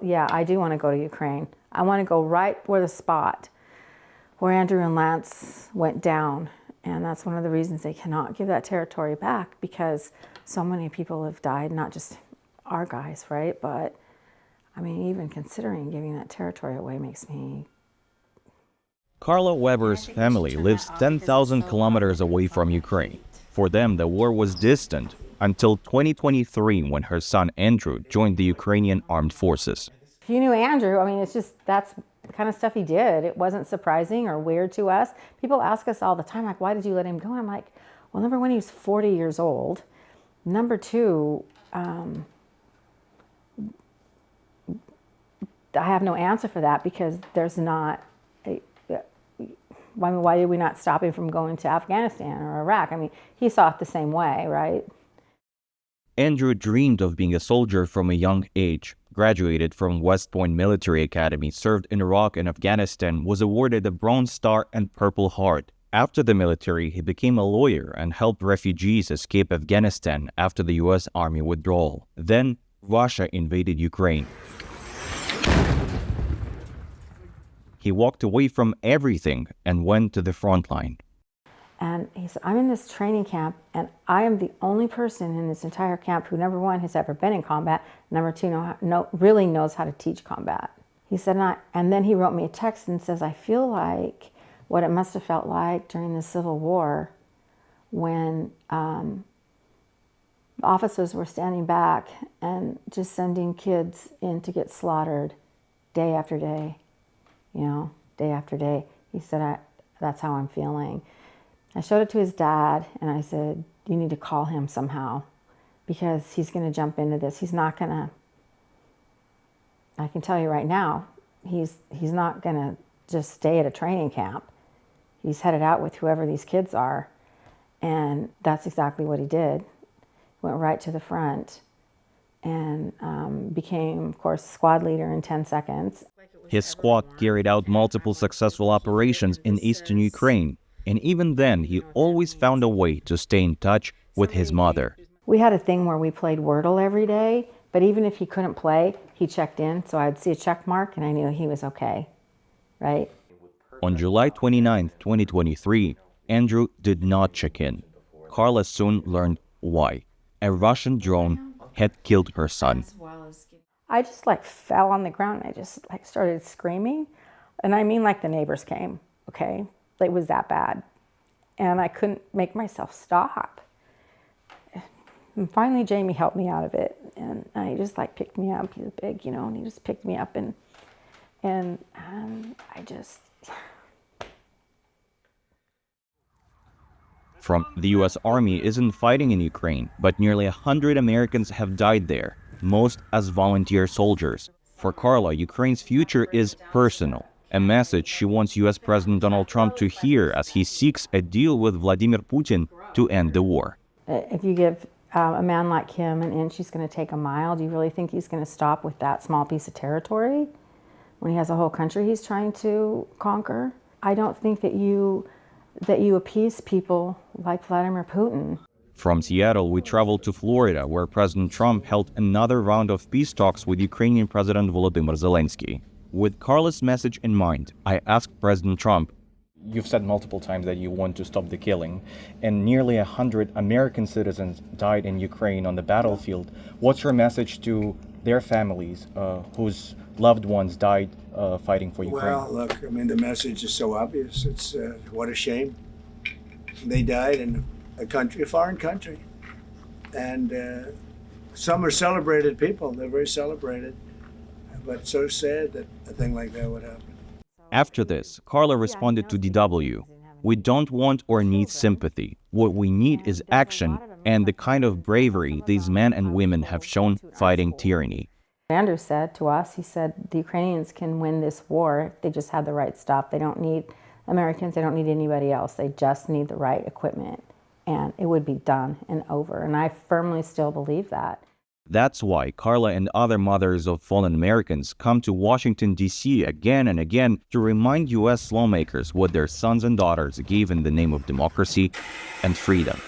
Yeah, I do want to go to Ukraine. I want to go right where the spot where Andrew and Lance went down. And that's one of the reasons they cannot give that territory back, because so many people have died, not just our guys, right? But I mean, even considering giving that territory away makes me... Karla Webber's family lives 10,000 kilometers away from Ukraine. For them, the war was distant until 2023, when her son Andrew joined the Ukrainian armed forces. If you knew Andrew, I mean, it's just, that's the kind of stuff he did. It wasn't surprising or weird to us. People ask us all the time, like, why did you let him go? And I'm like, well, number one, he was 40 years old. Number two, I have no answer for that, because there's not, why did we not stop him from going to Afghanistan or Iraq? I mean, he saw it the same way, right? Andrew dreamed of being a soldier from a young age, graduated from West Point Military Academy, served in Iraq and Afghanistan, was awarded the Bronze Star and Purple Heart. After the military, he became a lawyer and helped refugees escape Afghanistan after the U.S. Army withdrawal. Then, Russia invaded Ukraine. He walked away from everything and went to the front line. And he said, I'm in this training camp, and I am the only person in this entire camp who, number one, has ever been in combat, number two, really knows how to teach combat. He said, and then he wrote me a text and says, I feel like what it must have felt like during the Civil War, when officers were standing back and just sending kids in to get slaughtered day after day, day after day. He said, that's how I'm feeling. I showed it to his dad, and I said, you need to call him somehow, because he's going to jump into this. He's not going to, I can tell you right now, he's not going to just stay at a training camp. He's headed out with whoever these kids are, and that's exactly what he did. Went right to the front and became, of course, squad leader in 10 seconds. His squad carried out multiple successful operations in eastern Ukraine. And even then, he always found a way to stay in touch with his mother. We had a thing where we played Wordle every day, but even if he couldn't play, he checked in, so I'd see a check mark and I knew he was okay, right? On July 29, 2023, Andrew did not check in. Karla soon learned why. A Russian drone had killed her son. I just fell on the ground. I just started screaming. And I mean, the neighbors came, okay? It was that bad. And I couldn't make myself stop. And finally, Jamie helped me out of it. And he just picked me up. He's big, and he just picked me up. And I just... From the U.S. Army isn't fighting in Ukraine, but nearly 100 Americans have died there, most as volunteer soldiers. For Karla, Ukraine's future is personal. A message she wants U.S. President Donald Trump to hear as he seeks a deal with Vladimir Putin to end the war. If you give a man like him an inch, he's going to take a mile. Do you really think he's going to stop with that small piece of territory when he has a whole country he's trying to conquer? I don't think that you appease people like Vladimir Putin. From Seattle, we traveled to Florida, where President Trump held another round of peace talks with Ukrainian President Volodymyr Zelensky. With Karla's message in mind, I asked President Trump, you've said multiple times that you want to stop the killing, and nearly 100 American citizens died in Ukraine on the battlefield. What's your message to their families whose loved ones died fighting for Ukraine? Well, look, the message is so obvious. It's what a shame. They died in a foreign country. And some are celebrated people. They're very celebrated. But so sad that a thing like that would happen. After this, Karla responded to DW. We don't want or need sympathy. What we need is action and the kind of bravery these men and women have shown fighting tyranny. Andrew said to us, he said, the Ukrainians can win this war if they just have the right stuff. They don't need Americans, they don't need anybody else. They just need the right equipment. And it would be done and over. And I firmly still believe that. That's why Karla and other mothers of fallen Americans come to Washington, D.C. again and again to remind U.S. lawmakers what their sons and daughters gave in the name of democracy and freedom.